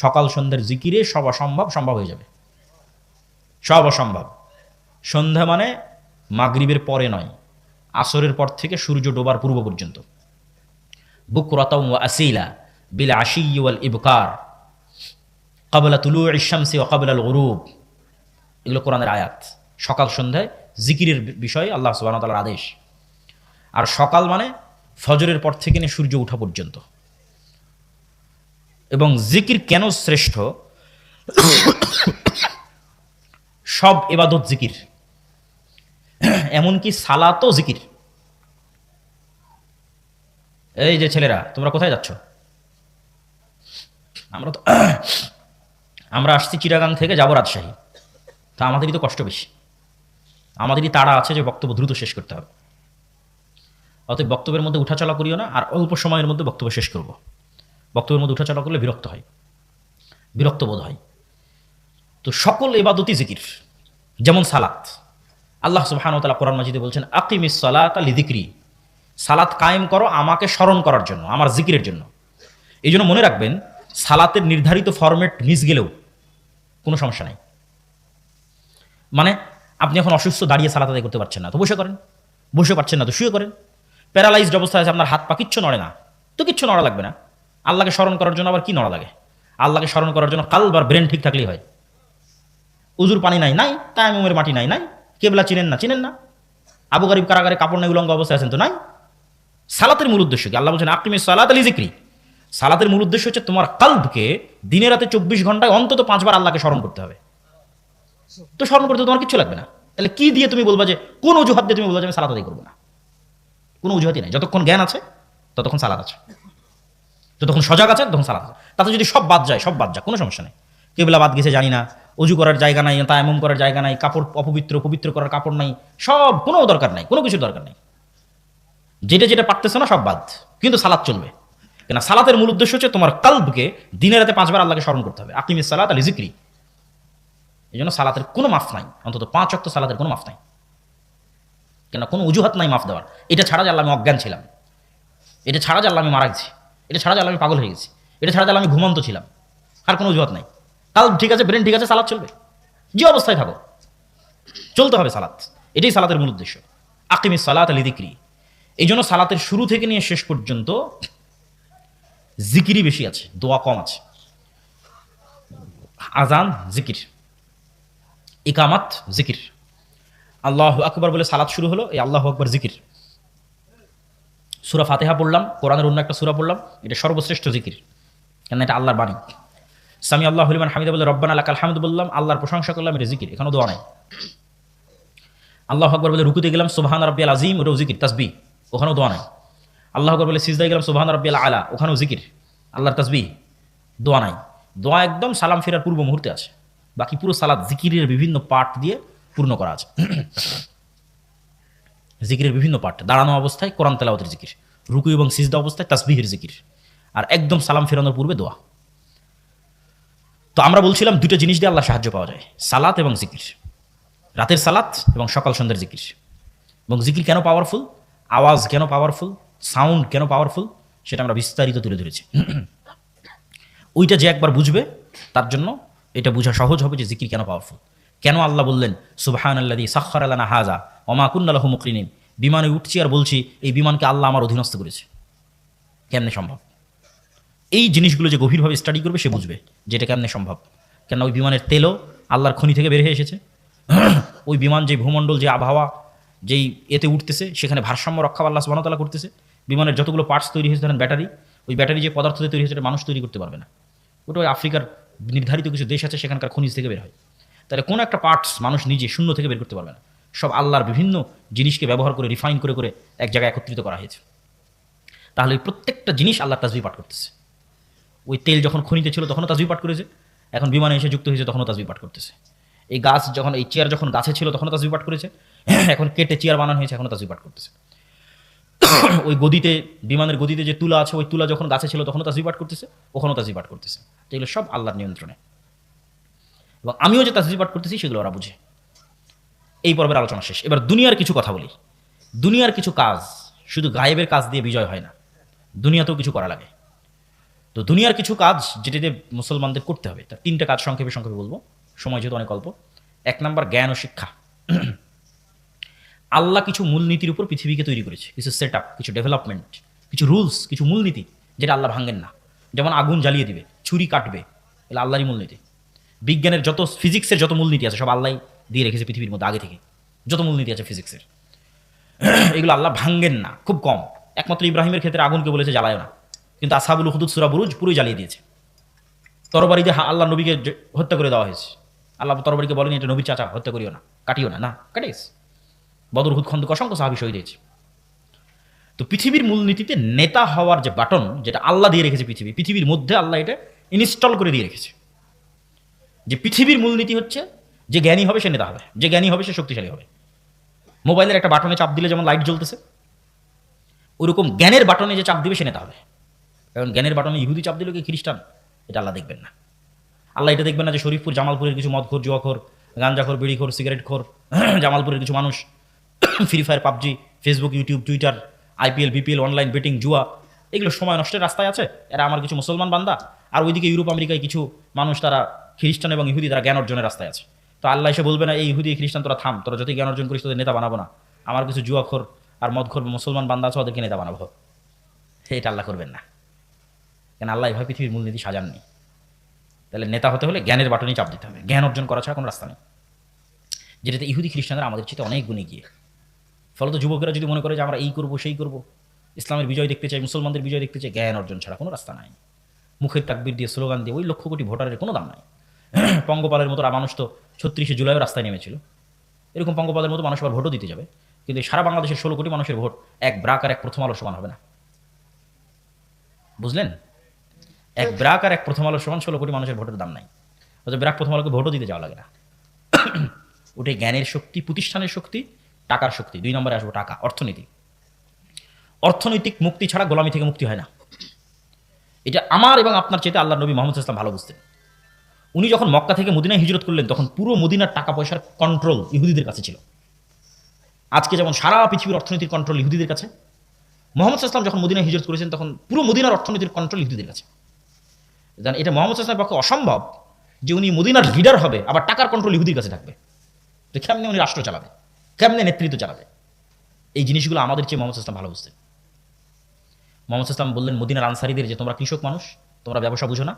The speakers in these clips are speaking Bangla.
সকাল সন্ধ্যার জিকিরে সব অসম্ভব সম্ভব হয়ে যাবে, সব অসম্ভব। সন্ধ্যা মানে মাগরিবের পরে নয়, আসরের পর থেকে সূর্য ডোবার পূর্ব পর্যন্ত। বুকরাতাও ওয়া আসিলা বিল আশি ওয়াল ইবকার ক্বাবলা তুলুইশ শামসি ওয়া ক্বাবলাল গুরুব, এগুলো কোরআনের আয়াত। সকাল সন্ধ্যায় জিকিরের বিষয়ে আল্লাহ সুবহানাহু ওয়া তাআলার আদেশ। আর সকাল মানে ফজরের পর থেকে নিয়ে সূর্য ওঠা পর্যন্ত। এবং জিকির কেন শ্রেষ্ঠ? সব ইবাদত জিকির, এমনকি সালাতও জিকির। এই যে ছেলেরা, তোমরা কোথায় যাচ্ছ? আমরা আসছি চিটাগাং থেকে, যাবো রাজশাহী। তা আমাদেরই তো কষ্ট বেশি, আমাদেরই তাড়া আছে যে বক্তব্য দ্রুত শেষ করতে হবে। অতএব বক্তব্যের মধ্যে উঠাচলা করিও না, আর অল্প সময়ের মধ্যে বক্তব্য শেষ করব। বক্তব্যের মধ্যে উঠাচলা করলে বিরক্ত হয়, বিরক্ত বোধ হয়। তো সকল ইবাদতই জিকির। যেমন সালাত, আল্লাহ সুবহানাহু ওয়া তাআলা কোরআন মাজিদে বলছেন আকিমিস সালাতা লিযিকরি, সালাত কায়েম করো আমাকে স্মরণ করার জন্য, আমার জিকিরের জন্য। এই জন্য মনে রাখবেন, সালাতের নির্ধারিত ফরম্যাট মিস গেলেও কোনো সমস্যা নাই। মানে আপনি এখন অসুস্থ, দাঁড়িয়ে সালাত আদায় করতে পারছেন না, তো বসে করেন। বসে পারছেন না তো শুয়ে করেন। প্যারালাইজড অবস্থায় আছে, আপনার হাত পা কিচ্ছু নড়ে না, তো কিচ্ছু নড়া লাগবে না। আল্লাহকে স্মরণ করার জন্য আবার কি নড়া লাগে? আল্লাহকে স্মরণ করার জন্য কালব আর ব্রেন ঠিক থাকলেই হয়। উজুর পানি নাই, নাই। তায়াম্মুমের মাটি নাই, নাই। কেবলা চিনেন না, চিনেন না। আবু গারিব কারাগারে কাপড় নাই, উলঙ্গ অবস্থায় আছেন, তো নাই। সালাতের মূল উদ্দেশ্য কি? আল্লাহ বলছেন আকিমিস সালাতা লিযিকরি। সালাতের মূল উদ্দেশ্য হচ্ছে তোমার কালবকে দিনে রাতে 24 ঘন্টায় অন্তত 5 বার আল্লাহকে স্মরণ করতে হবে। তো স্মরণ করতে তোমার কিচ্ছু লাগবে না। তাহলে কি দিয়ে তুমি বলবা যে, কোন অজুহাত দিয়ে তুমি বলবা যে আমি সালাত আদায় করবো না? কোনো অজুহাতই নাই। যতক্ষণ জ্ঞান আছে ততক্ষণ সালাত আছে, যতক্ষণ সজাগ আছে তখন সালাত আছে। তাতে যদি সব বাদ যায়, সব বাদ যায়, কোনো সমস্যা নেই। কেবলা বাদ গেছে জানি না, অজু করার জায়গা নাই, তায়াম্মুম করার জায়গা নাই, কাপড় অপবিত্র, পবিত্র করার কাপড় নাই, সব কোনো দরকার নাই, কোনো কিছুর দরকার নাই। যেটা যেটা পারতেছে না সব বাদ, কিন্তু সালাত চলবে। কেন? সালাতের মূল উদ্দেশ্য হচ্ছে তোমার কালবকে দিনে রাতে 5 বার আল্লাহকে স্মরণ করতে হবে। আকিমিস সালাতা লিযিকরি। এই জন্য সালাতের কোনো মাফ নাই, অন্তত 5 ওয়াক্ত সালাতের কোনো মাফ নাই। কেন? কোনো অজুহাত নাই মাফ দেওয়ার। এটা ছাড়া যে আল্লাহ আমি অজ্ঞান ছিলাম, এটা ছাড়া যে আল্লাহ আমি মারা গেছি, এটা ছাড়া যে আল্লাহ আমি পাগল হয়ে গেছি, এটা ছাড়া যে আল্লাহ আমি ঘুমন্ত ছিলাম, আর কোনো অজুহাত নাই। কাল ঠিক আছে, ব্রেন ঠিক আছে, সালাত চলবে। যে অবস্থায় থাকো চলতে হবে সালাত। এটাই সালাতের মূল উদ্দেশ্য। আকিমিস সালাতা লিযিকরি। এই জন্য সালাতের শুরু থেকে নিয়ে শেষ পর্যন্ত জিকিরই বেশি আছে, দোয়া কম আছে। আজান জিকির, ইকামাত জিকির। আল্লাহু আকবার বলে সালাত শুরু হলো, এই আল্লাহু আকবার জিকির। সূরা ফাতিহা পড়লাম, কোরআনের অন্য একটা সূরা পড়লাম, এটা সর্বশ্রেষ্ঠ জিকির। কেন? এটা আল্লাহর বাণী। সামি আল্লাহু লিমান হামিদা বলে রব্বানা লাকাল হামদু বললাম, আল্লাহর প্রশংসা করলাম, এটা জিকির, এখানেও দোয়া নাই। আল্লাহু আকবার বলে রুকুতে গেলাম, সুবহান রাব্বিয়াল আযীম, ওটাও জিকির, তাসবিহ, ওখানেও দোয়া নাই। আল্লাহু আকবার বলে সিজদায় গেলাম, সুবহান রাব্বিয়াল আলা, ওখানেও জিকির, আল্লাহর তাসবিহ, দোয়া নাই। দোয়া একদম সালাম ফেরার পূর্ব মুহূর্তে আছে। বাকি পুরো সালাত জিকিরের বিভিন্ন পার্ট দিয়ে পূর্ণ করা আছে। জিকিরের বিভিন্ন পার্ট, দাঁড়ানো অবস্থায় কোরআন তেলাওয়াতের জিকির, রুকু এবং সিজদা অবস্থায় তাসবিহের জিকির, আর একদম সালাম ফেরানোর পূর্বে দোয়া। তো আমরা বলছিলাম দুটো জিনিস দিয়ে আল্লাহ সাহায্য পাওয়া যায়, সালাত এবং জিকির। রাতের সালাত এবং সকাল সন্ধ্যার জিকির। এবং জিকির কেন পাওয়ারফুল, আওয়াজ কেন পাওয়ারফুল, সাউন্ড কেন পাওয়ারফুল, সেটা আমরা বিস্তারিত তুলে ধরেছি। ওইটা যে একবার বুঝবে তার জন্য এটা বোঝা সহজ হবে যে জিকির কেন পাওয়ারফুল। কেন আল্লাহ বললেন সুবহানাল্লাযী সাখখারা লানা হাযা ওয়া মা কুন্না লাহু মুকরিনিন। বিমানে উঠছি আর বলছি এই বিমানকে আল্লাহ আমার অধীনস্থ করেছে। কেমনে সম্ভব? এই জিনিসগুলো যে গভীরভাবে স্টাডি করবে সে বুঝবে যে এটা কেমনে সম্ভব। কেন? ওই বিমানের তেলও আল্লাহর খনি থেকে বের হয়ে এসেছে। ওই বিমান, যে ভূমণ্ডল, যে আবহাওয়া, যেই এতে উঠতেছে, সেখানে ভারসাম্য রক্ষা আল্লাহ সুবহানাহু ওয়া তাআলা করতেছে। বিমানের যতগুলো পার্টস তৈরি হয়েছে, ধরেন ব্যাটারি, ওই ব্যাটারি যে পদার্থ দিয়ে তৈরি হয়েছে এটা মানুষ তৈরি করতে পারবে না। ওটা ওই আফ্রিকার নির্ধারিত কিছু দেশ আছে, সেখানকার খনিজ থেকে বের হয়। তাহলে কোনো একটা পার্টস মানুষ নিজে শূন্য থেকে বের করতে পারবে না। সব আল্লাহর বিভিন্ন জিনিসকে ব্যবহার করে, রিফাইন করে করে এক জায়গায় একত্রিত করা হয়েছে। তাহলে ওই প্রত্যেকটা জিনিস আল্লাহ তাসবিহ পাঠ করতেছে। ওই তেল যখন খনিতে ছিল তখনও তাসবিহ পাঠ করেছে, এখন বিমানে এসে যুক্ত হয়েছে তখনও তাসবিহ পাঠ করতেছে। এই গাছ যখন, এই চেয়ার যখন গাছে ছিল তখনও তাসবিহ পাঠ করেছে, এখন কেটে চেয়ার বানানো হয়েছে এখনও তাসবিহ পাঠ করতেছে। ওই গদিতে, বিমানের গদিতে যে তুলা আছে, ওই তুলা যখন গাছে ছিল তখনও তাসবিহ পাঠ করতেছে, ওখানেও তাসবিহ পাঠ করতেছে। এগুলো সব আল্লাহর নিয়ন্ত্রণে। এবং আমিও যে তাসবিহ পাঠ করতেছি সেগুলো ওরা বুঝে। এই পর্বের আলোচনা শেষ। এবার দুনিয়ার কিছু কথা বলি। দুনিয়ার কিছু কাজ, শুধু গায়েবের কাজ দিয়ে বিজয় হয় না, দুনিয়াতেও কিছু করা লাগে। তো দুনিয়ার কিছু কাজ যেটাতে মুসলমানদের করতে হবে, তার তিনটা কাজ সংক্ষেপে সংক্ষেপে বলবো, সময় যেহেতু অনেক অল্প। এক নাম্বার জ্ঞান ও শিক্ষা। আল্লাহ কিছু মূলনীতির উপর পৃথিবীকে তৈরি করেছে, কিছু সেট আপ, কিছু ডেভেলপমেন্ট, কিছু রুলস, কিছু মূলনীতি যেটা আল্লাহ ভাঙেন না। যেমন আগুন জ্বালিয়ে দিবে, ছুরি কাটবে, এগুলো আল্লাহরই মূলনীতি। বিজ্ঞানের যত ফিজিক্সের যত মূলনীতি আছে সব আল্লাহ দিয়ে রেখেছে পৃথিবীর মধ্যে আগে থেকে। যত মূলনীতি আছে ফিজিক্সের, এগুলো আল্লাহ ভাঙেন না, খুব কম। একমাত্র ইব্রাহিমের ক্ষেত্রে আগুনকে বলেছে জ্বালায় না, কিন্তু আসহাবুল উখদুদ সূরা বুরুজ পুরোই জ্বালিয়ে দিয়েছে। তরবারি দিয়ে আল্লাহ নবীকে হত্যা করে দেওয়া হয়েছে। আল্লাহ তরবারিকে বলেনি এটা নবীর চাচা, হত্যা করিও না, কাটিও না, না কাটিস। বদর হুদ খন্দক অসংখ্য সাহাবী শহীদ হয়েছে। তো পৃথিবীর মূলনীতিতে নেতা হওয়ার যে বাটন, যেটা আল্লাহ দিয়ে রেখেছে পৃথিবীর মধ্যে আল্লাহ এটা ইনস্টল করে দিয়ে রেখেছে। যে পৃথিবীর মূলনীতি হচ্ছে যে জ্ঞানী হবে সে নেতা হবে, যে জ্ঞানী হবে সে শক্তিশালী হবে। মোবাইলের একটা বাটনে চাপ দিলে যেমন লাইট জ্বলতেছে, ওরকম জ্ঞানের বাটনে যে চাপ দিবে সে নেতা হবে। কারণ জ্ঞানের বাটনে ইহুদি চাপ দিল কি খ্রিস্টান, এটা আল্লাহ দেখবেন না। আল্লাহ এটা দেখবেন না যে শরীফপুর জামালপুরের কিছু মদখোর, জুয়াখোর, গাঞ্জাখোর, বিড়িখোর, সিগারেটখোর, জামালপুরের কিছু মানুষ free fire, PUBG, Facebook, YouTube, Twitter, IPL, BPL, online betting, জুয়া, এগুলো সময় নষ্টের রাস্তায় আছে। এরা আমার কিছু মুসলমান বান্দা। আর ওইদিকে ইউরোপ আমেরিকায় কিছু মানুষ, তারা খ্রিস্টান এবং ইহুদি, তারা জ্ঞান অর্জনের রাস্তায় আছে। তো আল্লাহ এসে বলবে না এই ইহুদি খ্রিস্টান তোরা থাম, তোরা যতই জ্ঞান অর্জন করিস তোদের নেতা বানাবো না। আমার কিছু জুয়াখোর আর মদখোর মুসলমান বান্দা আছে, ওদেরকে নেতা বানাবো। এটা আল্লাহ করবেন না, কেন আল্লাহ এভাবে পৃথিবীর মূলনীতি সাজাননি। তাহলে নেতা হতে হলে জ্ঞানের বাটনেই চাপ দিতে হবে, জ্ঞান অর্জন করা ছাড়া কোনো রাস্তা নেই। যেটাতে ইহুদি খ্রিস্টানরা আমাদের চেয়ে অনেক গুণে গিয়ে। ফলত যুবকেরা যদি মনে করে যে আমরা এই করবো সেই করবো, ইসলামের বিজয় দেখতে চাই, মুসলমানদের বিজয় দেখতে চাই, জ্ঞান অর্জন ছাড়া কোনো রাস্তা নাই। মুখের তাকবির দিয়ে, স্লোগান দিয়ে ওই লক্ষ কোটি ভোটারের কোনো দাম নাই। পঙ্গপালের মতো মানুষ তো 36শে জুলাইও রাস্তায় নেমেছিল, এরকম পঙ্গপালের মতো মানুষ আবার ভোটও দিতে যাবে। কিন্তু সারা বাংলাদেশের 16 কোটি মানুষের ভোট এক ব্রাক আর এক প্রথম আলোর সমান হবে না, বুঝলেন? এক ব্রাক আর এক প্রথম আলোর সমান 16 কোটি মানুষের ভোটের দাম নাই। অথবা ব্রাক প্রথম আলোকে ভোটও দিতে যাওয়া লাগে না। ওটাই জ্ঞানের শক্তি, প্রতিষ্ঠানের শক্তি, টাকার শক্তি। 2 নম্বরে আসবো টাকা, অর্থনীতি। অর্থনৈতিক মুক্তি ছাড়া গোলামি থেকে মুক্তি হয় না। এটা আমার এবং আপনার চেয়ে আল্লাহ নবী মুহাম্মদ সাল্লাল্লাহু আলাইহি ওয়াসাল্লাম ভালো বুঝতেন। উনি যখন মক্কা থেকে মদিনায় হিজরত করলেন, তখন পুরো মদিনার টাকা পয়সার কন্ট্রোল ইহুদিদের কাছে ছিল। আজকে যেমন সারা পৃথিবীর অর্থনীতির কন্ট্রোল ইহুদিদের কাছে, মুহাম্মদ সাল্লাল্লাহু আলাইহি ওয়াসাল্লাম যখন মদিনায় হিজরত করেছেন তখন পুরো মদিনার অর্থনীতির কন্ট্রোল ইহুদিদের কাছে। এটা মুহাম্মদ সাল্লাল্লাহু আলাইহি ওয়াসাল্লামের পক্ষে অসম্ভব যে উনি মদিনার লিডার হবে আবার টাকার কন্ট্রোল ইহুদির কাছে থাকবে। তো কেমনে উনি রাষ্ট্র চালাবে, কেমনে নেতৃত্ব চালাবে? এই জিনিসগুলো আমাদের চেয়ে মুহাম্মদ সাল্লাল্লাহু আলাইহি ওয়াসাল্লাম ভালো বুঝতেন। মুহাম্মদ সাল্লাল্লাহু আলাইহি ওয়াসাল্লাম বললেন মদিনার আনসারীদের যে তোমরা কৃষক মানুষ, তোমরা ব্যবসা বুঝো না।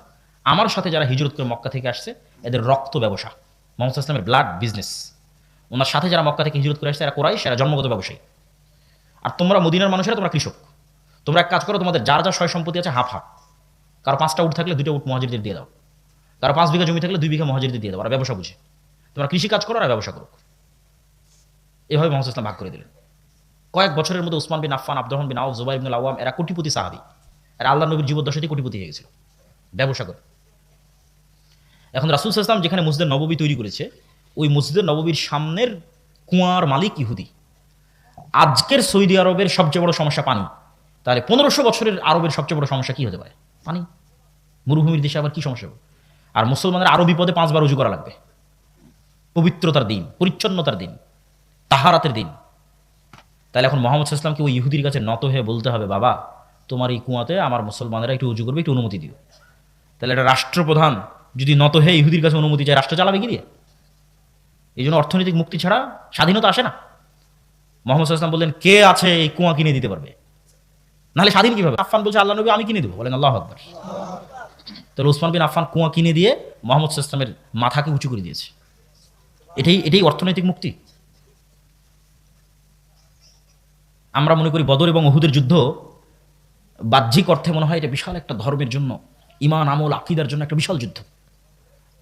আমার সাথে যারা হিজরত করে মক্কা থেকে আসছে এদের রক্ত ব্যবসা, মুহাম্মদ সাল্লাল্লাহু আলাইহি ওয়াসাল্লামের ব্লাড বিজনেস। ওনার সাথে যারা মক্কা থেকে হিজরত করে আসছে এরা কোরাইশ, এরা জন্মগত ব্যবসায়ী। আর তোমরা মদিনার মানুষেরা তোমরা কৃষক। তোমরা এক কাজ করো, তোমাদের যার যা সয় সম্পত্তি আছে হাফ হাফ। কারো 5টা উট থাকলে 2টা উট মুহাজিরদের দিয়ে দাও, কারো 5 বিঘা জমি থাকলে 2 বিঘা মুহাজিরদের দিয়ে দাও। আর ব্যবসা বুঝে তোমরা কৃষি কাজ করো আর ব্যবসা করো। এভাবে মুহাম্মদ সাল্লাল্লাহু আলাইহি ওয়াসাল্লাম ভাগ করে দিলেন। কয়েক বছরের মধ্যে উসমান বিন আফফান, আব্দুররহমান বিন আউফ, জুবাইর ইবনুল আওয়াম, এরা কোটিপতি সাহাবী। এরা আল্লাহর নবীর জীবদ্দশাতেই কোটিপতি হয়ে গেছিল ব্যবসা করে। এখন রাসূল সাল্লাল্লাহু আলাইহি ওয়াসাল্লাম যেখানে মসজিদে নববী তৈরি করেছে, ওই মসজিদে নববীর সামনের কুয়ার মালিক ইহুদি। আজকের সৌদি আরবের সবচেয়ে বড় সমস্যা পানি, তাহলে 1500 বছরের আরবের সবচেয়ে বড় সমস্যা কি হতে পারে? পানি। মরুভূমির দেশে আবার কি সমস্যা হবে? আর মুসলমানের আরো বিপদে 5 বার উজু করা লাগবে। পবিত্রতার দিন, পরিচ্ছন্নতার দিন, তাহারাতের দিন। তাহলে এখন মুহাম্মদ সাল্লাল্লাহু আলাইহি ওয়াসাল্লামকে ওই ইহুদির কাছে নত হয়ে বলতে হবে, বাবা তোমার এই কুয়াতে আমার মুসলমানেরা একটু উজু করবে, একটু অনুমতি দিও। তাহলে একটা রাষ্ট্রপ্রধান যদি নত হয়ে ইহুদির কাছে অনুমতি চায়, রাষ্ট্র চালাবে কি দিয়ে? এই জন্য অর্থনৈতিক মুক্তি ছাড়া স্বাধীনতা আসে না। মুহাম্মদ সাল্লাল্লাহু আলাইহি ওয়াসাল্লাম বললেন কে আছে এই কুয়া কিনে দিতে পারবে, নাহলে স্বাধীন কিভাবে? আফফান বলছে আল্লাহ নবী আমি কিনে দেবো, বলেন আল্লাহু আকবার। তাহলে উসমান বিন আফফান কুয়া কিনে দিয়ে মুহাম্মদ সাল্লাল্লাহু আলাইহি ওয়াসাল্লামের মাথাকে উঁচু করে দিয়েছে। এটাই অর্থনৈতিক মুক্তি। আমরা মনে করি বদর এবং উহুদের যুদ্ধ বাহ্যিক অর্থে মনে হয় এটা বিশাল একটা ধর্মের জন্য, ঈমান, আমল, আকীদার জন্য একটা বিশাল যুদ্ধ।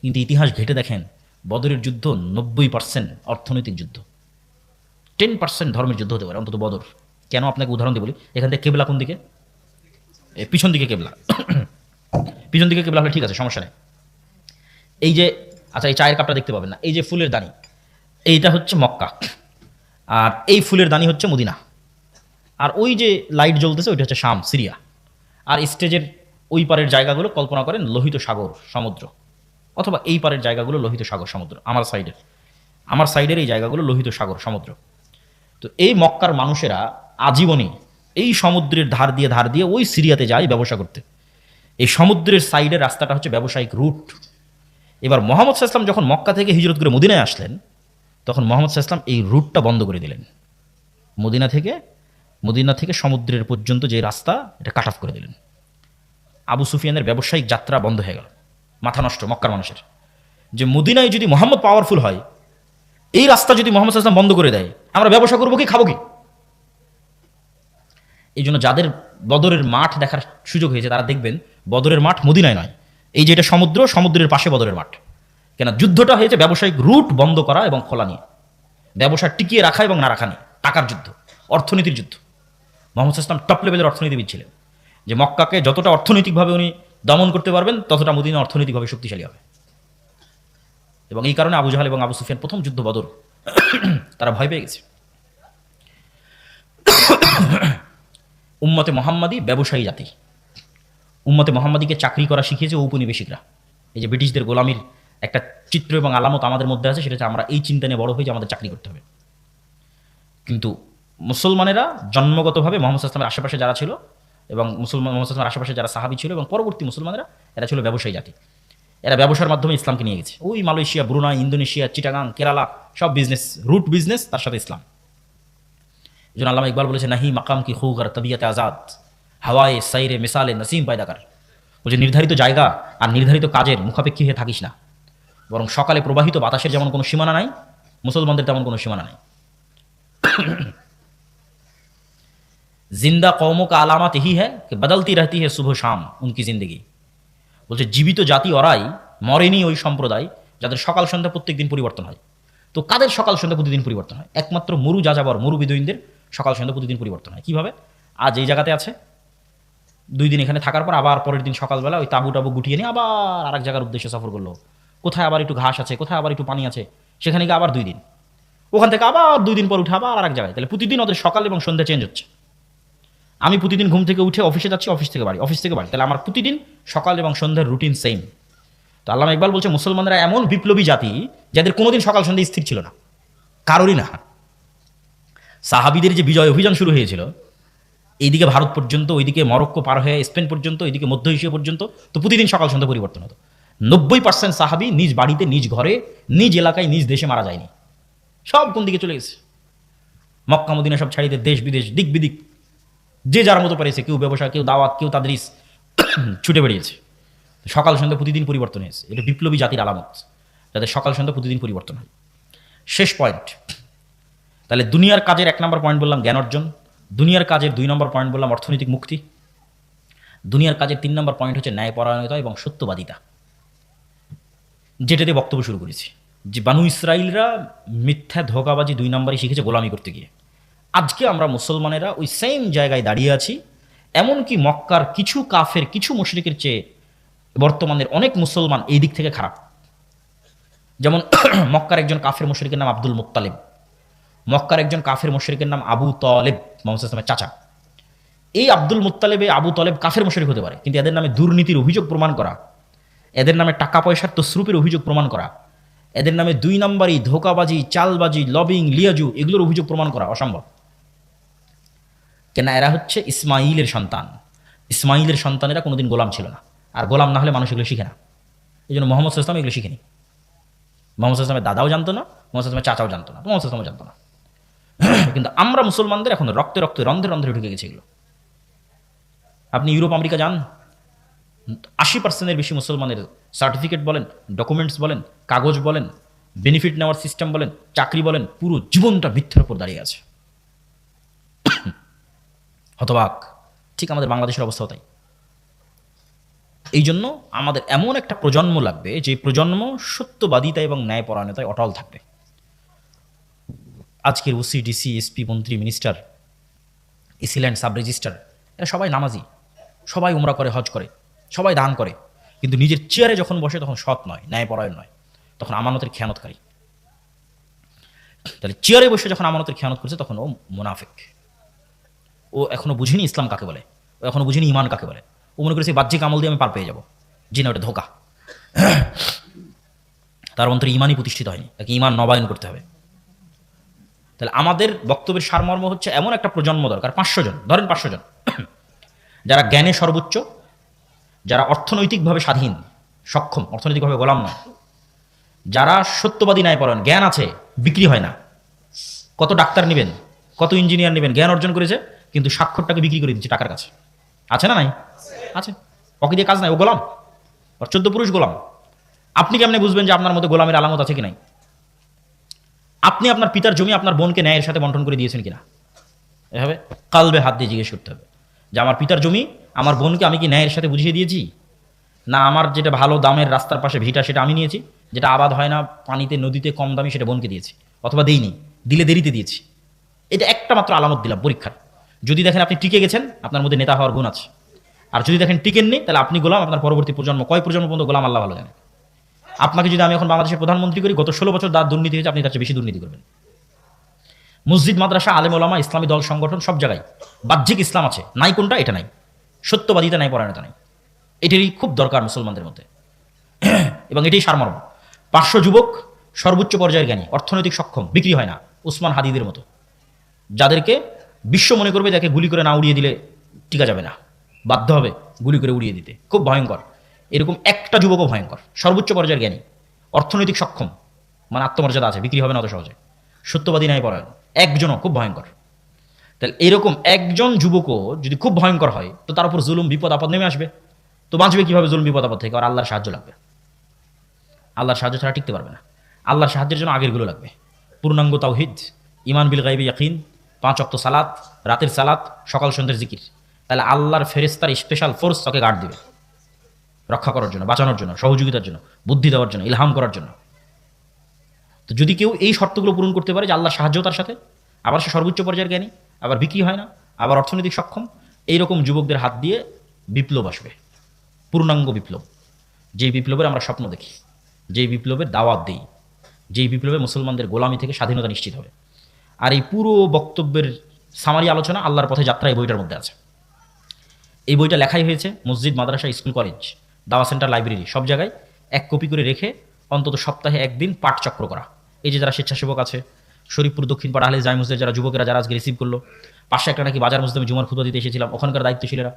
কিন্তু ইতিহাস ঘেটে দেখেন বদরের যুদ্ধ 90% অর্থনৈতিক যুদ্ধ, 10% ধর্মের যুদ্ধ হতে পারে অন্তত বদর। কেন আপনাকে উদাহরণ দিয়ে বলি, এখান থেকে কেবলা কোন দিকে? পিছন দিকে কেবলা। পিছন দিকে কেবলা হলে ঠিক আছে, সমস্যা নেই। এই যে আচ্ছা এই চায়ের কাপটা দেখতে পাবেন না, এই যে ফুলের দানি, এইটা হচ্ছে মক্কা, আর এই ফুলের দানি হচ্ছে মদিনা। আর ওই যে লাইট জ্বলতেছে ওইটা হচ্ছে শাম, সিরিয়া। আর স্টেজের ওই পারের জায়গাগুলো কল্পনা করেন লোহিত সাগর, সমুদ্র, অথবা এই পারের জায়গাগুলো লোহিত সাগর, সমুদ্র। আমার সাইডের এই জায়গাগুলো লোহিত সাগর, সমুদ্র। তো এই মক্কার মানুষেরা আজীবনে এই সমুদ্রের ধার দিয়ে ওই সিরিয়াতে যায় ব্যবসা করতে। এই সমুদ্রের সাইডের রাস্তাটা হচ্ছে ব্যবসায়িক রুট। এবার মোহাম্মদ সাল্লাল্লাহু আলাইহি ওয়াসাল্লাম যখন মক্কা থেকে হিজরত করে মদিনায় আসলেন, তখন মোহাম্মদ সাল্লাল্লাহু আলাইহি ওয়াসাল্লাম এই রুটটা বন্ধ করে দিলেন। মদিনা থেকে সমুদ্রের পর্যন্ত যে রাস্তা, এটা কাট অফ করে দিলেন। আবু সুফিয়ানের ব্যবসায়িক যাত্রা বন্ধ হয়ে গেল। মাথা নষ্ট মক্কার মানুষের, যে মদিনায় যদি মোহাম্মদ পাওয়ারফুল হয়, এই রাস্তা যদি মোহাম্মদ সাল্লাল্লাহু আলাইহি ওয়াসাল্লাম বন্ধ করে দেয়, আমরা ব্যবসা করবো কি, খাবো কি? এই জন্য যাদের বদরের মাঠ দেখার সুযোগ হয়েছে তারা দেখবেন বদরের মাঠ মদিনায় নয়, এই যে এটা সমুদ্র, সমুদ্রের পাশে বদরের মাঠ। কেন? যুদ্ধটা হয়েছে ব্যবসায়িক রুট বন্ধ করা এবং খোলা নিয়ে, ব্যবসা টিকিয়ে রাখা এবং না রাখা নিয়ে, টাকার যুদ্ধ, অর্থনীতির যুদ্ধ। মোহাম্মদ সাল্লাল্লাহু আলাইহি ওয়াসাল্লাম টপ লেভেলের অর্থনীতিবিদ ছিলেন, যে মক্কাকে যতটা অর্থনৈতিকভাবে উনি দমন করতে পারবেন, ততটা মদিনা অর্থনৈতিকভাবে শক্তিশালী হবে। এবং এই কারণে আবু জাহাল এবং আবু সুফিয়ান প্রথম যুদ্ধ বদর, তারা ভয় পেয়ে গেছে। উম্মতে মোহাম্মদী ব্যবসায়ী জাতি, উম্মতে মোহাম্মদীকে চাকরি করা শিখিয়েছে ঔপনিবেশিকরা। এই যে ব্রিটিশদের গোলামির একটা চিত্র এবং আলামত আমাদের মধ্যে আছে, সেটা হচ্ছে আমরা এই চিন্তা নিয়ে বড় হই যে আমাদের চাকরি করতে হবে। কিন্তু মুসলমানেরা জন্মগতভাবে মোহাম্মদ সাল্লাল্লাহু আলাইহি ওয়াসাল্লামের আশেপাশে যারা ছিল, এবং মোহাম্মদ সাল্লাল্লাহু আলাইহি ওয়াসাল্লামের আশেপাশে যারা সাহাবী ছিল এবং পরবর্তী মুসলমানেরা, এরা ছিল ব্যবসায়ী জাতি। এরা ব্যবসার মাধ্যমে ইসলামকে নিয়ে গেছে। ওই Malaysia, Brunei, Indonesia, Chittagong, Kerala, সব বিজনেস, রুট বিজনেস, তার সাথে ইসলাম। এই জন্য আল্লামা ইকবাল বলেছে, নাহি মাকাম কি খুগর তবিয়তে আজাদ, হাওয়ায়ে সাইরে মিসালে নসিম পায়দাকার। বলছে নির্ধারিত জায়গা আর নির্ধারিত কাজের মুখাপেক্ষী হয়ে থাকিস না, বরং সকালে প্রবাহিত বাতাসের যেমন কোনো সীমানা নাই, মুসলমানদের তেমন কোনো সীমানা নাই। জিন্দা কওমোं का আলামত यही है कि बदलती रहती है सुबह शाम उनकी जिंदगी। বলছে জীবিত জাতি ওরাই, মরেনি ওই সম্প্রদায় যাদের সকাল সন্ধ্যা প্রত্যেক দিন পরিবর্তন হয়। তো কাদের সকাল সন্ধ্যা প্রতিদিন পরিবর্তন হয়? একমাত্র মরু যাযাবর, মরু বিদুইনদের সকাল সন্ধ্যা প্রতিদিন পরিবর্তন হয়। কিভাবে? আজ এই জায়গাতে আছে, 2 দিন এখানে থাকার পর আবার পরের দিন সকালবেলা ওই তাবু টাবু গুটিয়ে নিয়ে আবার আরেক জায়গার উদ্দেশ্যে সফর করলো। কোথায় আবার একটু ঘাস আছে, কোথায় আবার একটু পানি আছে, সেখানে গিয়ে আবার 2 দিন, ওখান থেকে আবার 2 দিন পর উঠে আবার আরেক জায়গায়। তাহলে প্রতিদিন ওদের সকাল এবং সন্ধ্যা চেঞ্জ হচ্ছে। আমি প্রতিদিন ঘুম থেকে উঠে অফিসে যাচ্ছি, অফিস থেকে বাড়ি, অফিস থেকে বাড়ি, তাহলে আমার প্রতিদিন সকাল এবং সন্ধ্যার রুটিন সেম। তো আল্লামা ইকবাল বলছে মুসলমানরা এমন বিপ্লবী জাতি যাদের কোনোদিন সকাল সন্ধ্যা স্থির ছিল না, কারোরই না। সাহাবীদের যে বিজয় অভিযান শুরু হয়েছিল, এইদিকে ভারত পর্যন্ত, ওইদিকে মরক্কো পার হয়ে স্পেন পর্যন্ত, ওইদিকে মধ্য এশিয়া পর্যন্ত, তো প্রতিদিন সকাল সন্ধ্যা পরিবর্তন হতো। 90% সাহাবী নিজ বাড়িতে, নিজ ঘরে, নিজ এলাকায়, নিজ দেশে মারা যায়নি। সব কোন দিকে চলে গেছে? মক্কা মদিনা সব ছাড়িয়ে দেশ বিদেশ, দিক বিদিক, যে যার মতো পেরেছে, কেউ ব্যবসা, কেউ দাওয়াত, কেউ তাদরিস, ছুটে বেরিয়েছে। সকাল সন্ধ্যা প্রতিদিন পরিবর্তন হয়েছে। এটা বিপ্লবী জাতির আলামত, যাদের সকাল সন্ধ্যা প্রতিদিন পরিবর্তন হয়। শেষ পয়েন্ট, তাহলে দুনিয়ার কাজের 1 নম্বর পয়েন্ট বললাম জ্ঞান অর্জন, দুনিয়ার কাজের 2 নম্বর পয়েন্ট বললাম অর্থনৈতিক মুক্তি, দুনিয়ার কাজের 3 নম্বর পয়েন্ট হচ্ছে ন্যায়পরায়ণতা এবং সত্যবাদিতা, যেটাতে বক্তব্য শুরু করেছি। যে বানু ইসরাইলরা মিথ্যা ধোঁকাবাজি 2 নম্বরই শিখেছে গোলামি করতে গিয়ে। আজকে আমরা মুসলমানেরা ওই সেম জায়গায় দাঁড়িয়ে আছি। এমনকি মক্কার কিছু কাফের, কিছু মুশরিকের চেয়ে বর্তমানের অনেক মুসলমান এই দিক থেকে খারাপ। যেমন মক্কার একজন কাফের মুশরিকের নাম আব্দুল মুত্তালিব, মক্কার একজন কাফের মুশরিকের নাম আবু তলেব, মুহাম্মদ সাল্লাল্লাহু আলাইহি ওয়াসাল্লামের চাচা। এই আব্দুল মুত্তালিবে, আবু তলেব কাফের মুশরিক হতে পারে, কিন্তু এদের নামে দুর্নীতির অভিযোগ প্রমাণ করা, এদের নামে টাকা পয়সার তসরুপের অভিযোগ প্রমাণ করা, এদের নামে 2 নম্বরই ধোঁকাবাজি, চালবাজি, লবিং, লিয়াজু, এগুলোর অভিযোগ প্রমাণ করা অসম্ভব। কেন? এরা হচ্ছে ইসমাইলের সন্তান। ইসমাইলের সন্তানেরা কোনোদিন গোলাম ছিল না, আর গোলাম না হলে মানুষ এগুলো শিখে না। এই জন্য মোহাম্মদ সাল্লাল্লাহু আলাইহি ওয়াসাল্লাম এগুলো শিখেনি। মোহাম্মদ সাল্লাল্লাহু আলাইহি ওয়াসাল্লামের দাদাও জানতো না, মোহাম্মদ সাল্লাল্লাহু আলাইহি ওয়াসাল্লামের চাচাও জানতো না, মোহাম্মদ সাল্লাল্লাহু আলাইহি ওয়াসাল্লামও জানতো না। কিন্তু আমরা মুসলমানদের এখন রক্তে রক্তে, রন্ধ্রে রন্ধ্রে ঢুকে গেছে এগুলো। আপনি ইউরোপ আমেরিকা যান, 80%-এর বেশি মুসলমানের সার্টিফিকেট বলেন, ডকুমেন্টস বলেন, কাগজ বলেন, বেনিফিট নেওয়ার সিস্টেম বলেন, চাকরি বলেন, পুরো জীবনটা মিথ্যার উপর দাঁড়িয়ে আছে। হতবাক। ঠিক আমাদের বাংলাদেশের অবস্থাও তাই। এই জন্য আমাদের এমন একটা প্রজন্ম লাগবে, যে প্রজন্ম সত্যবাদিতা এবং ন্যায়পরায়ণতায় অটল থাকবে। আজকের ওসি, ডিসি, এসপি, মন্ত্রী, মিনিস্টার, ইসিল্যান্ড সাব রেজিস্ট্রার, এরা সবাই নামাজি, সবাই উমরা করে, হজ করে, সবাই দান করে, কিন্তু নিজের চেয়ারে যখন বসে তখন সৎ নয়, ন্যায়পরায়ণ নয়, তখন আমানতের খেয়ানতকারী। তাহলে চেয়ারে বসে যখন আমানতের খেয়ানত করছে তখন ও মুনাফিক। ও এখনো বুঝিনি ইসলাম কাকে বলে, ও এখনো বুঝিনি ইমান কাকে বলে। ও মনে করেছে বাহ্যিক আমল দিয়ে আমি পার পেয়ে যাবো। জি না, ওটা ধোঁকা। তার অন্তরে ইমানই প্রতিষ্ঠিত হয়নি, তাকে ইমান নবায়ন করতে হবে। তাহলে আমাদের বক্তব্যের সারমর্ম হচ্ছে এমন একটা প্রজন্ম দরকার, 500 জন, ধরেন 500 জন, যারা জ্ঞানে সর্বোচ্চ, যারা অর্থনৈতিকভাবে স্বাধীন, সক্ষম, অর্থনৈতিকভাবে গোলাম নয়, যারা সত্যবাদী ন্যায়পরায়ণ, জ্ঞান আছে, বিক্রি হয় না। কত ডাক্তার নেবেন, কত ইঞ্জিনিয়ার নেবেন, জ্ঞান অর্জন করেছে, কিন্তু স্বাক্ষরটাকে বিক্রি করে দিচ্ছে টাকার কাছে। আছে না নাই? আছে। ওকে দিয়ে কাজ নাই, ও গোলাম, ওর 14 পুরুষ গোলাম। আপনি কেমনে বুঝবেন যে আপনার মধ্যে গোলামের আলামত আছে কি নাই? আপনি আপনার পিতার জমি আপনার বোনকে ন্যায়ের সাথে বন্টন করে দিয়েছেন কিনা, এভাবে কালবে হাত দিয়ে জিজ্ঞেস করতে হবে যে আমার পিতার জমি আমার বোনকে আমি কি ন্যায়ের সাথে বুঝিয়ে দিয়েছি, না আমার যেটা ভালো দামের রাস্তার পাশে ভিটা সেটা আমি নিয়েছি, যেটা আবাদ হয় না পানিতে নদীতে কম দামি সেটা বোনকে দিয়েছি, অথবা দেইনি, দিলে দেরিতে দিয়েছি। এটা একটা মাত্র আলামত দিলাম পরীক্ষার। যদি দেখেন আপনি টিকে গেছেন, আপনার মধ্যে নেতা হওয়ার গুণ আছে। আর যদি দেখেন টিকেননি, তাহলে আপনি গোলাম, আপনার পরবর্তী প্রজন্ম, কয় প্রজন্ম পর্যন্ত গোলাম আল্লাহ ভালো জানে। আপনাকে যদি আমি এখন বাংলাদেশের প্রধানমন্ত্রী করি, গত 16 বছর দুর্নীতি হয়েছে, আপনি তার চেয়ে বেশি দুর্নীতি করবেন। মসজিদ, মাদ্রাসা, আলেম ওলামা, ইসলামী দল সংগঠন, সব জায়গায় বাহ্যিক ইসলাম আছে, নাই কোনটা? এটা নাই। সত্যবাদিতা নাই, পরায়ণতা নাই। এটারই খুব দরকার মুসলমানদের মধ্যে, এবং এটাই সারমর্ম। 500 যুবক, সর্বোচ্চ পর্যায়ের জ্ঞানী, অর্থনৈতিক সক্ষম, বিক্রি হয় না, উসমান হাদিদের মতো, যাদেরকে বিশ্ব মনে করবে যাকে গুলি করে না উড়িয়ে দিলে টিকা যাবে না, বাধ্য হবে গুলি করে উড়িয়ে দিতে, খুব ভয়ঙ্কর। এরকম একটা যুবকও ভয়ঙ্কর, সর্বোচ্চ পর্যায়ের জ্ঞানী, অর্থনৈতিক সক্ষম, মানে আত্মমর্যাদা আছে, বিক্রি হবে না অত সহজে, সত্যবাদী নাই পরায়ণ, একজনও খুব ভয়ঙ্কর। তাহলে এরকম একজন যুবকও যদি খুব ভয়ঙ্কর হয়, তো তার উপর জুলুম, বিপদ আপদ নেমে আসবে। তো বাঁচবে কিভাবে জুলুম, বিপদ আপদ থেকে? আর আল্লাহর সাহায্য লাগবে। আল্লাহর সাহায্য ছাড়া টিকতে পারবে না। আল্লাহর সাহায্যের জন্য আগেরগুলো লাগবে: পূর্ণাঙ্গ তাওহীদ, ঈমান বিল গায়বি ইয়াকিন, 5 ওয়াক্ত সালাত, রাতের সালাত, সকাল সন্ধ্যের জিকির। তাহলে আল্লাহর ফেরেশতার স্পেশাল ফোর্স তাকে গার্ড দিবে, রক্ষা করার জন্য, বাঁচানোর জন্য, সহযোগিতার জন্য, বুদ্ধি দেওয়ার জন্য, ইলহাম করার জন্য। তো যদি কেউ এই শর্তগুলো পূরণ করতে পারে, যে আল্লাহর সাহায্য তার সাথে, আবার সে সর্বোচ্চ পর্যায়ের জ্ঞানী, আবার বিক্রি হয় না, আবার অর্থনৈতিক সক্ষম, এইরকম যুবকদের হাত দিয়ে বিপ্লব আসবে, পূর্ণাঙ্গ বিপ্লব। যেই বিপ্লবের আমরা স্বপ্ন দেখি, যেই বিপ্লবের দাওয়াত দিই, যেই বিপ্লবে মুসলমানদের গোলামি থেকে স্বাধীনতা নিশ্চিত হবে। আর এই পুরো বক্তব্যের সামারি আলোচনা আল্লাহর পথে যাত্রা এই বইটার মধ্যে আছে। এই বইটা লেখাই হয়েছে মসজিদ, মাদ্রাসা, স্কুল, কলেজ, দাওয়া সেন্টার, লাইব্রেরি, সব জায়গায় 1 কপি করে রেখে অন্তত সপ্তাহে 1 দিন পাঠচক্র করা। এই যে যারা স্বেচ্ছাসেবক আছে, শরীফপুর দক্ষিণ পাড়া আহলে জায়মুসের যারা যুবকেরা, যারা আজকে রিসিভ করলো, পাশে একটা নাকি বাজার মসজিদে জুমার খুতবা দিতে এসেছিলাম, ওখানকার দায়িত্বশীলেরা,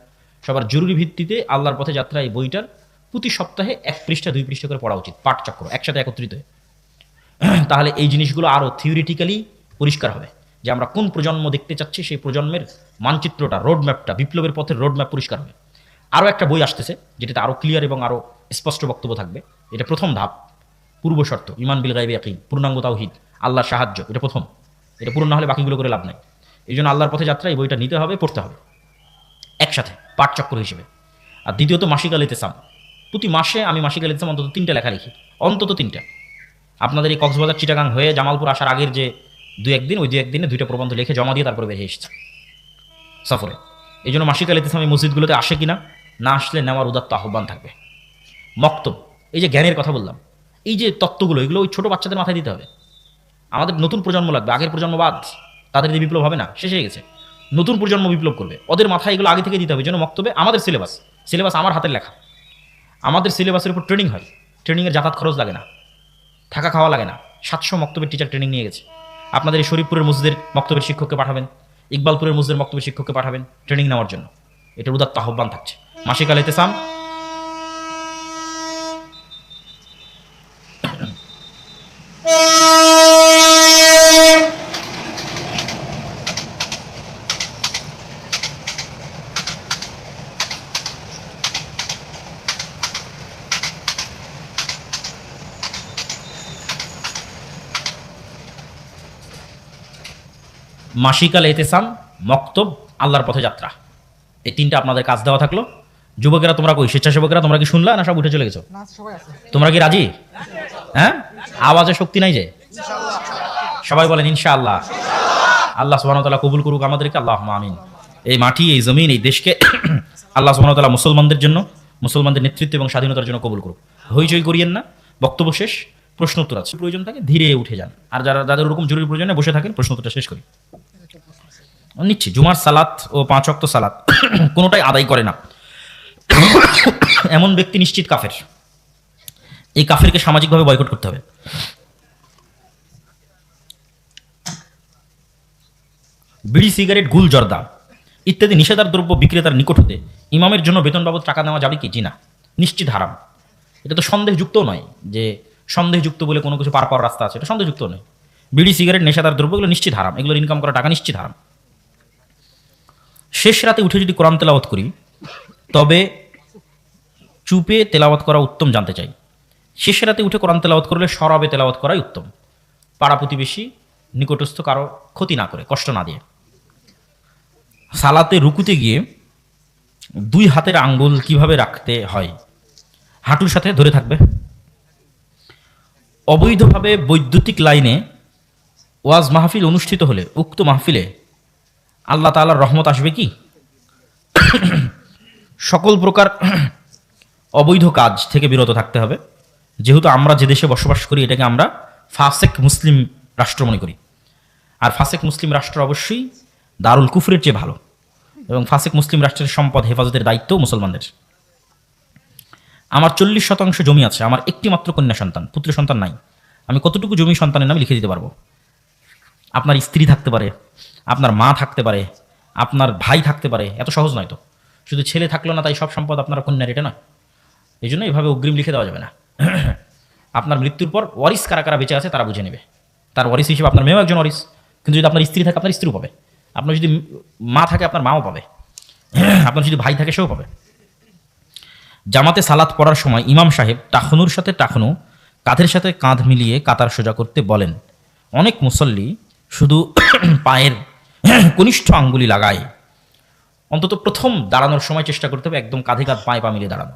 সবার জরুরি ভিত্তিতে আল্লাহর পথে যাত্রা এই বইটার প্রতি সপ্তাহে 1 পৃষ্ঠা 2 পৃষ্ঠা করে পড়া উচিত, পাঠচক্র একসাথে একত্রিত হয়ে। তাহলে এই জিনিসগুলো আরও থিওরিটিক্যালি পরিষ্কার হবে, যে আমরা কোন প্রজন্ম দেখতে চাচ্ছি, সেই প্রজন্মের মানচিত্রটা, রোডম্যাপটা, বিপ্লবের পথের রোডম্যাপ পরিষ্কার হবে। আরও একটা বই আসতেছে যেটাতে আরও ক্লিয়ার এবং আরও স্পষ্ট বক্তব্য থাকবে। এটা প্রথম ধাপ, পূর্ব শর্ত, ঈমান বিল গায়বি ইয়াকিন, পূর্ণাঙ্গ তাওহীদ, আল্লাহর সাহায্য, এটা প্রথম। এটা পূরণ না হলে বাকিগুলো করে লাভ নাই। এই জন্য আল্লাহর পথে যাত্রা এই বইটা নিতে হবে, পড়তে হবে একসাথে পাঠচক্র হিসেবে। আর দ্বিতীয়ত মাসিক আল ইতিসাম, প্রতি মাসে আমি মাসিক আল ইতিসাম অন্তত 3টা লেখা লিখি, অন্তত 3টা। আপনাদের এই কক্সবাজার, চিটাগাং হয়ে জামালপুর আসার আগের যে 2-1 দিন, ওই 2-1 দিনে 2টা প্রবন্ধ লিখে জমা দিয়ে তারপরে বেরিয়ে এসেছে সফরে। এই জন্য মাসিক আল ইতিসাম এই মসজিদগুলোতে আসে কিনা, না আসলে নেওয়ার উদাত্ত আহ্বান থাকবে। মক্তব, এই যে জ্ঞানের কথা বললাম, এই যে তত্ত্বগুলো, এগুলো ওই ছোটো বাচ্চাদের মাথায় দিতে হবে। আমাদের নতুন প্রজন্ম লাগবে, আগের প্রজন্ম বাদ, তাদের দিয়ে বিপ্লব হবে না, শেষ হয়ে গেছে। নতুন প্রজন্ম বিপ্লব করবে, ওদের মাথায় এগুলো আগে থেকে দিতে হবে। যেন মক্তবে আমাদের সিলেবাস আমার হাতের লেখা, আমাদের সিলেবাসের উপর ট্রেনিং হয়, ট্রেনিংয়ের যাতায়াত খরচ লাগে না, থাকা খাওয়া লাগে না। 700 মক্তবের টিচার ট্রেনিং নিয়ে গেছে। আপনাদের এই শরীফপুরের মসজিদের মক্তবের শিক্ষককে পাঠাবেন, ইকবালপুরের মসজিদের মক্তবের শিক্ষককে পাঠাবেন ট্রেনিং নেওয়ার জন্য। এটার উদাত্ত আহ্বান থাকছে। মাসিক আল ইতিসাম মাসিক আল ইতিসাম, মক্তব, আল্লাহর পথে যাত্রা, এই 3টা আপনাদের কাজ দেওয়া থাকলো। যুবকেরা তোমরা কই, স্বেচ্ছাসেবকেরা তোমরা কি শুনলা, না সব উঠে চলে গেছো? তোমরা কি রাজি? হ্যাঁ, আওয়াজে শক্তি নাই যে? সবাই বলেন ইনশাআল্লাহ। আল্লাহ সুবহানাহু ওয়া তাআলা কবুল করুক আমাদেরকে, আল্লাহুম্মা আমিন। এই মাটি, এই জমিন, এই দেশকে আল্লাহ সুবহানাহু ওয়া তাআলা মুসলমানদের জন্য, মুসলমানদের নেতৃত্ব এবং স্বাধীনতার জন্য কবুল করুক। হইচই করিয়েন না, বক্তব্য শেষ, প্রশ্ন উত্তর আছে, প্রয়োজন থাকে ধীরে উঠে যান। আর যাদের ওরকম জরুরি প্রয়োজনে বসে থাকেন, প্রশ্ন উত্তরটা শেষ করি। নিচ্ছি, জুমার সালাত ও 5 ওয়াক্ত সালাত কোনোটাই আদায় করে না এমন ব্যক্তি নিশ্চিত কাফের। এই কাফেরকে সামাজিকভাবে বয়কট করতে হবে। বিড়ি, সিগারেট, গুল, জর্দা, ইত্যাদি নিষেধার দ্রব্য বিক্রেতার নিকট হতে ইমামের জন্য বেতন বাবদ টাকা নেওয়া যাবে কি? জি না, নিশ্চিত হারাম। এটা তো সন্দেহযুক্ত নয় যে সন্দেহযুক্ত বলে কোনো কিছু পার পাওয়ার রাস্তা আছে, এটা সন্দেহযুক্ত নয়। বিড়ি, সিগারেট, নেশাদার দ্রব্য এগুলো নিশ্চিত হারাম, এগুলোর ইনকাম করা টাকা নিশ্চিত হারাম। শেষ রাতে উঠে যদি কোরআন তেলাওয়াত করি তবে চুপে তেলাওয়াত করা উত্তম জানতে চাই। শেষ রাতে উঠে কোরআন তেলাওয়াত করলে সরাবে তেলাওয়াত করাই উত্তম, পাড়া প্রতিবেশী নিকটস্থ কারো ক্ষতি না করে, কষ্ট না দিয়ে। সালাতে রুকুতে গিয়ে 2 হাতের আঙ্গুল কিভাবে রাখতে হয়? হাঁটুর সাথে ধরে থাকবে। অবৈধভাবে বৈদ্যুতিক লাইনে ওয়াজ মাহফিল অনুষ্ঠিত হলে উক্ত মাহফিলে আল্লাহ তাআলার রহমত আসবে কি? সকল প্রকার অবৈধ কাজ থেকে বিরত থাকতে হবে। যেহেতু আমরা যে দেশে বসবাস করি এটাকে আমরা ফাসেক মুসলিম রাষ্ট্র মনে করি, আর ফাসেক মুসলিম রাষ্ট্র অবশ্যই দারুল কুফরের চেয়ে ভালো, এবং ফাসেক মুসলিম রাষ্ট্রের সম্পদ হেফাজতের দায়িত্ব মুসলমানদের। আমার 40% জমি আছে, আমার একটি মাত্র কন্যা সন্তান, পুত্র সন্তান নাই। আমি কতটুকু জমি সন্তানের নামে লিখে দিতে পারবো? আপনার স্ত্রী থাকতে পারে, আপনার মা থাকতে পারে, আপনার ভাই থাকতে পারে, এত সহজ নয় তো। শুধু ছেলে থাকলো না তাই সব সম্পদ আপনার কন্যার, এটা নয়। এই জন্য এভাবে অগ্রিম লিখে দেওয়া যাবে না। আপনার মৃত্যুর পর ওয়ারিস কারা কারা বেঁচে আছে তারা বুঝে নেবে, তার ওয়ারিস হিসেবে আপনার মেয়েও একজন ওয়ারিস। কিন্তু যদি আপনার স্ত্রী থাকে আপনার স্ত্রীও পাবে, আপনার যদি মা থাকে আপনার মাও পাবে, আপনার যদি ভাই থাকে সেও পাবে। জামাতে সালাত পড়ার সময় ইমাম সাহেব টাখনুর সাথে টাখনু, কাঁধের সাথে কাঁধ মিলিয়ে কাতার সোজা করতে বলেন। অনেক মুসল্লি শুধু পায়ের কনিষ্ঠ আঙ্গুলি লাগায়। অন্তত প্রথম দাঁড়ানোর সময় চেষ্টা করতে হবে একদম কাঁধে কাঁধ পায়ে পা মিলিয়ে দাঁড়ানো।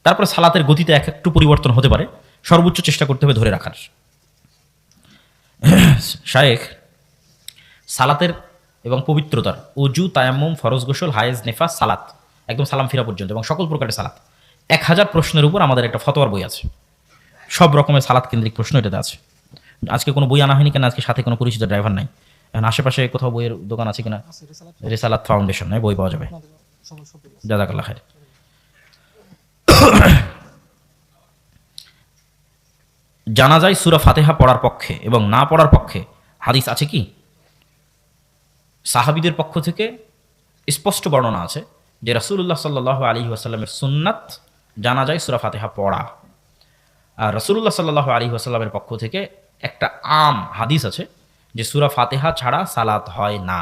তারপরে সালাতের গতিতে একটু পরিবর্তন হতে পারে, সর্বোচ্চ চেষ্টা করতে হবে ধরে রাখার। শায়েখ সালাতের এবং পবিত্রতার উজু, তায়াম্মুম, ফরজ গোসল, হায়েজ, নেফাস, সালাত একদম সালাম ফিরা পর্যন্ত এবং সকল প্রকারের সালাত 1000 প্রশ্নের উপর আমাদের একটা ফতোয়ার বই আছে। সব রকমের সালাত কেন্দ্রিক প্রশ্ন এটাতে আছে। আজকে কোনো বই আনা হয়নি কেন? আজকে সাথে কোনো পরিচিত ড্রাইভার নাই। এখন আশেপাশে কোথাও বইয়ের দোকান আছে কিনা? রিসালাত ফাউন্ডেশন, বই পাওয়া যাবে। জাযাকাল্লাহ খাইর। জানাজায় সূরা ফাতিহা পড়ার পক্ষে এবং না পড়ার পক্ষে হাদিস আছে কি? সাহাবীদের পক্ষ থেকে স্পষ্ট বর্ণনা আছে যে রাসূলুল্লাহ সাল্লাল্লাহু আলাইহি ওয়াসাল্লামের সুন্নাত জানাজায় সূরা ফাতিহা পড়া। আর রাসূলুল্লাহ সাল্লাল্লাহু আলাইহি ওয়াসাল্লামের পক্ষ থেকে একটা আম হাদিস আছে যে সূরা ফাতিহা ছাড়া সালাত হয় না।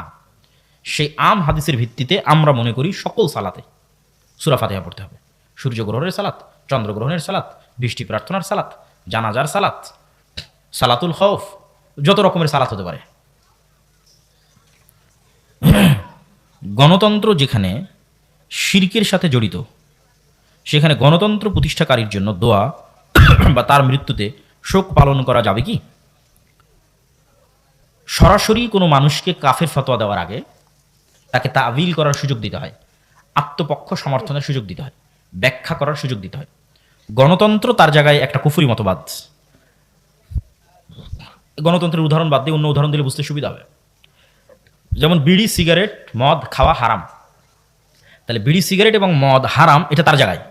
সেই আম হাদিসের ভিত্তিতে আমরা মনে করি সকল সালাতে সূরা ফাতিহা পড়তে হবে। সূর্যগ্রহণের সালাত, চন্দ্রগ্রহণের সালাত, বৃষ্টি প্রার্থনার সালাত, জানাজার সালাত, সালাতুল খৌফ, যত রকমের সালাত হতে পারে। গণতন্ত্র যেখানে শিরকের সাথে জড়িত সেখানে গণতন্ত্র প্রতিষ্ঠাকারীর জন্য দোয়া বা তার মৃত্যুতে শোক পালন করা যাবে কি? সরাসরি কোনো মানুষকে কাফের ফতোয়া দেওয়ার আগে তাকে তাবিল করার সুযোগ দিতে হয়, আত্মপক্ষ সমর্থনের সুযোগ দিতে হয়, ব্যাখ্যা করার সুযোগ দিতে হয়। গণতন্ত্র তার জায়গায় একটা কুফরি মতবাদ। গণতন্ত্রের উদাহরণ বাদ দিয়ে অন্য উদাহরণ দিলে বুঝতে সুবিধা হবে। যেমন বিড়ি, সিগারেট, মদ খাওয়া হারাম, তাহলে বিড়ি, সিগারেট এবং মদ হারাম, এটা তার জায়গায়।